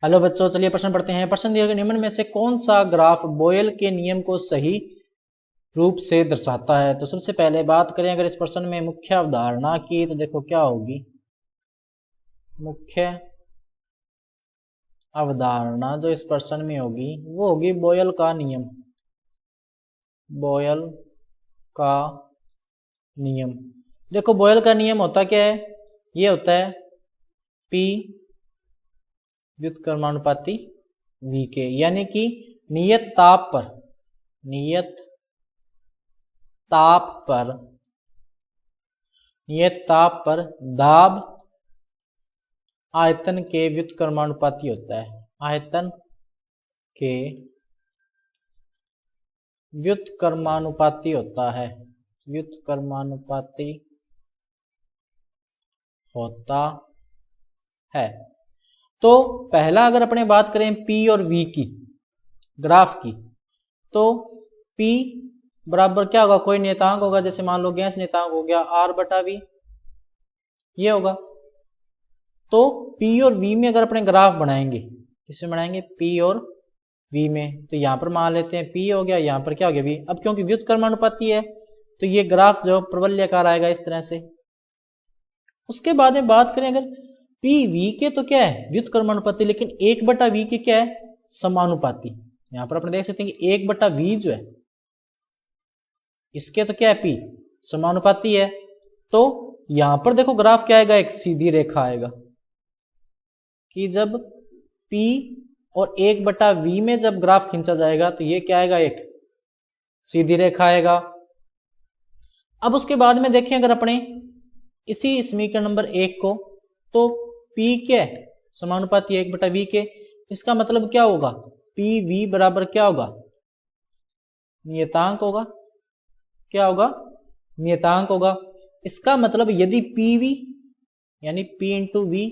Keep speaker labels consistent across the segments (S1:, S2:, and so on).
S1: Hello बच्चों, चलिए प्रश्न पढ़ते हैं। प्रश्न दिया गया निम्न में से कौन सा ग्राफ बोयल के नियम को सही रूप से दर्शाता है। तो सबसे पहले बात करें अगर इस प्रश्न में मुख्य अवधारणा की, तो देखो क्या होगी। मुख्य अवधारणा जो इस प्रश्न में होगी वो होगी बोयल का नियम। बोयल का नियम, देखो बोयल का नियम होता क्या है, ये होता है P व्युत्क्रमानुपाती V के, यानी कि नियत ताप पर दाब आयतन के व्युत्क्रमानुपाती होता है। आयतन के व्युत्क्रमानुपाती होता है, व्युत्क्रमानुपाती होता है। तो पहला अगर अपने बात करें P और V की, ग्राफ की, तो P बराबर क्या होगा, कोई नियतांक होगा, जैसे मान लो गैस नियतांक हो गया R बटा V, ये होगा। तो P और V में अगर अपने ग्राफ बनाएंगे, किसमें बनाएंगे, P और V में, तो यहां पर मान लेते हैं P हो गया, यहां पर क्या हो गया V। अब क्योंकि व्युत्क्रमानुपाती है तो ये ग्राफ जो प्रबल्याकार आएगा इस तरह से। उसके बाद में बात करें अगर P V के, तो क्या है व्युत्क्रमानुपाती, लेकिन 1/V के क्या है, समानुपाती। यहां पर अपने देख सकते हैं कि 1/V जो है इसके तो क्या है P समानुपाती है। तो यहां पर देखो ग्राफ क्या आएगा, एक सीधी रेखा आएगा कि जब P और 1/V में जब ग्राफ खींचा जाएगा तो ये क्या आएगा, एक सीधी रेखा आएगा। अब उसके बाद में देखें अगर अपने इसी समीकरण नंबर 1 को, तो P क्या है समानुपाती 1/V के, इसका मतलब क्या होगा, PV बराबर क्या होगा, नियतांक होगा। क्या होगा, नियतांक होगा। इसका मतलब यदि PV यानी P इंटू V,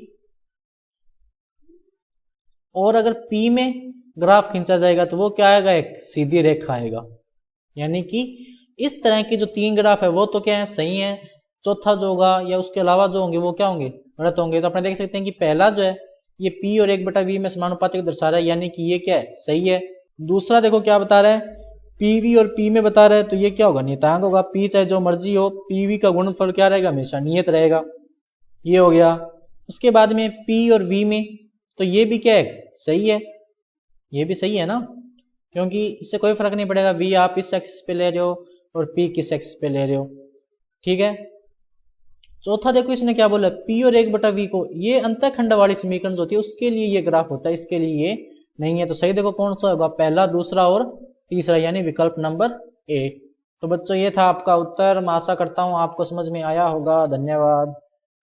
S1: और अगर P में ग्राफ खींचा जाएगा तो वो क्या आएगा, एक सीधी रेखा आएगा। यानी कि इस तरह के जो 3 ग्राफ है वो तो क्या है, सही है। चौथा जो होगा या उसके अलावा जो होंगे वो क्या होंगे, गलत होंगे। तो अपने देख सकते हैं कि पहला जो है ये P और 1/V में समानुपाती को दर्शा रहा है, यानी कि ये क्या है, सही है। दूसरा देखो क्या बता रहा है, PV और P में बता रहा है, तो ये क्या होगा, नियतांक होगा। P चाहे जो मर्जी हो, PV का गुणनफल क्या रहेगा, हमेशा नियत रहेगा। ये हो गया। उसके बाद में P और V में, तो ये भी क्या है, सही है। ये भी सही है ना, क्योंकि इससे कोई फर्क नहीं पड़ेगा, V आप इस एक्सिस पे ले रहे हो और P किस एक्सिस पे ले रहे हो, ठीक है। चौथा देखो इसने क्या बोला, P और 1/V को, ये अंतःखंड वाली समीकरण जो होती है उसके लिए ये ग्राफ होता है, इसके लिए ये नहीं है। तो सही देखो कौन सा होगा, पहला, दूसरा और तीसरा, यानी विकल्प नंबर A। तो बच्चों ये था आपका उत्तर। मैं आशा करता हूं आपको समझ में आया होगा। धन्यवाद।